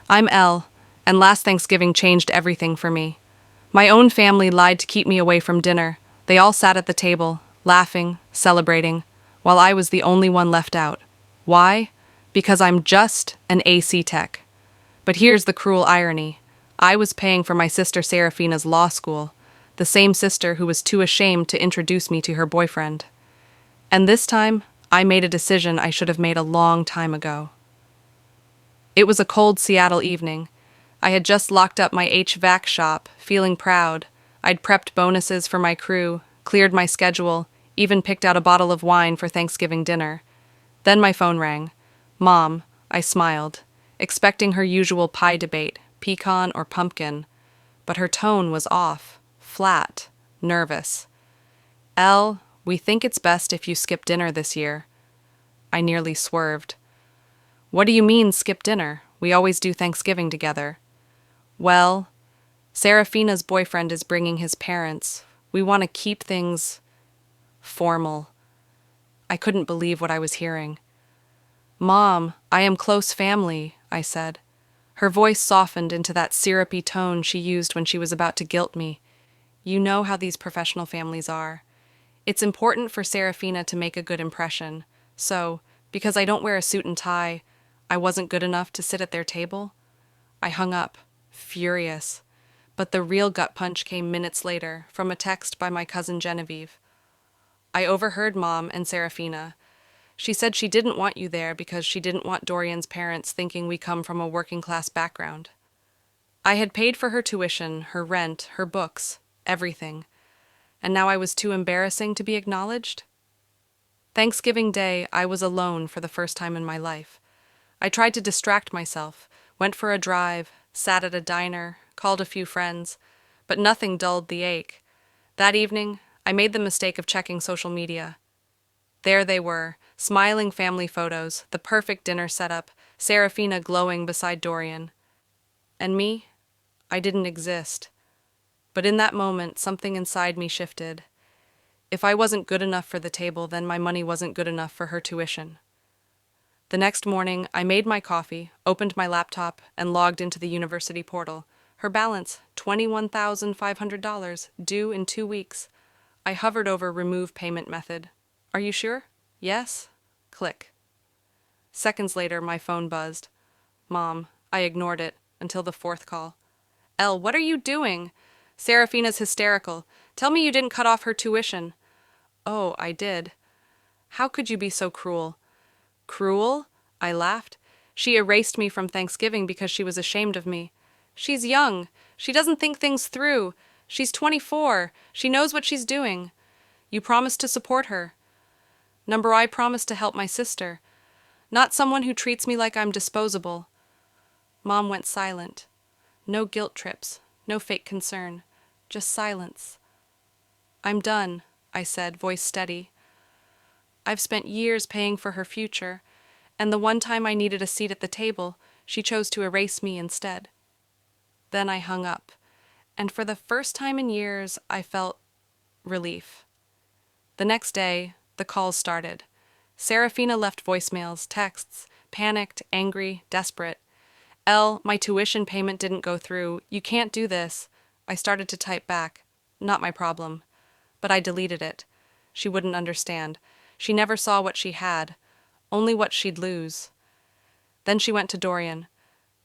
I'm Elle, and last Thanksgiving changed everything for me. My own family lied to keep me away from dinner. They all sat at the table, laughing, celebrating, while I was the only one left out. Why? Because I'm just an AC tech. But here's the cruel irony. I was paying for my sister Serafina's law school, the same sister who was too ashamed to introduce me to her boyfriend. And this time, I made a decision I should have made a long time ago. It was a cold Seattle evening. I had just locked up my HVAC shop, feeling proud. I'd prepped bonuses for my crew, cleared my schedule, even picked out a bottle of wine for Thanksgiving dinner. Then my phone rang. Mom, I smiled, expecting her usual pie debate, pecan or pumpkin. But her tone was off, flat, nervous. Elle, we think it's best if you skip dinner this year. I nearly swerved. What do you mean, skip dinner? We always do Thanksgiving together. Well, Serafina's boyfriend is bringing his parents. We want to keep things formal. I couldn't believe what I was hearing. Mom, I am close family, I said. Her voice softened into that syrupy tone she used when she was about to guilt me. You know how these professional families are. It's important for Serafina to make a good impression. So, because I don't wear a suit and tie, I wasn't good enough to sit at their table? I hung up, furious. But the real gut punch came minutes later, from a text by my cousin Genevieve. I overheard Mom and Serafina. She said she didn't want you there because she didn't want Dorian's parents thinking we come from a working-class background. I had paid for her tuition, her rent, her books, everything. And now I was too embarrassing to be acknowledged? Thanksgiving Day, I was alone for the first time in my life. I tried to distract myself, went for a drive, sat at a diner, called a few friends, but nothing dulled the ache. That evening, I made the mistake of checking social media. There they were, smiling family photos, the perfect dinner setup, Serafina glowing beside Dorian. And me? I didn't exist. But in that moment, something inside me shifted. If I wasn't good enough for the table, then my money wasn't good enough for her tuition. The next morning, I made my coffee, opened my laptop, and logged into the university portal. Her balance, $21,500, due in 2 weeks. I hovered over Remove Payment Method. Are you sure? Yes? Click. Seconds later, my phone buzzed. Mom, I ignored it until the fourth call. Elle, what are you doing? Serafina's hysterical. Tell me you didn't cut off her tuition. Oh, I did. How could you be so cruel? Cruel? I laughed. She erased me from Thanksgiving because she was ashamed of me. She's young. She doesn't think things through. She's 24. She knows what she's doing. You promised to support her. I promised to help my sister. Not someone who treats me like I'm disposable. Mom went silent. No guilt trips. No fake concern. Just silence. I'm done, I said, voice steady. I've spent years paying for her future, and the one time I needed a seat at the table, she chose to erase me instead. Then I hung up, and for the first time in years, I felt relief. The next day, the calls started. Serafina left voicemails, texts, panicked, angry, desperate. Elle, my tuition payment didn't go through. You can't do this. I started to type back. Not my problem. But I deleted it. She wouldn't understand. She never saw what she had, only what she'd lose. Then she went to Dorian.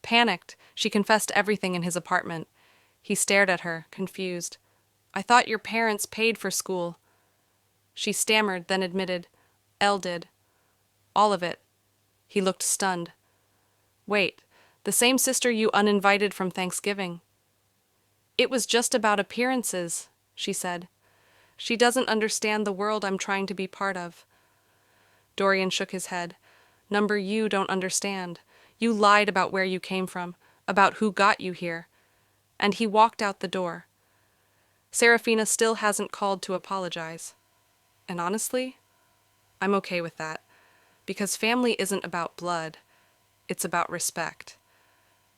Panicked, she confessed everything in his apartment. He stared at her, confused. I thought your parents paid for school. She stammered, then admitted, Elle did. All of it. He looked stunned. Wait, the same sister you uninvited from Thanksgiving. It was just about appearances, she said. She doesn't understand the world I'm trying to be part of. Dorian shook his head. You don't understand. You lied about where you came from, about who got you here. And he walked out the door. Serafina still hasn't called to apologize. And honestly, I'm okay with that, because family isn't about blood, it's about respect.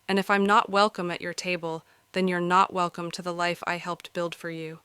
And if I'm not welcome at your table, then you're not welcome to the life I helped build for you.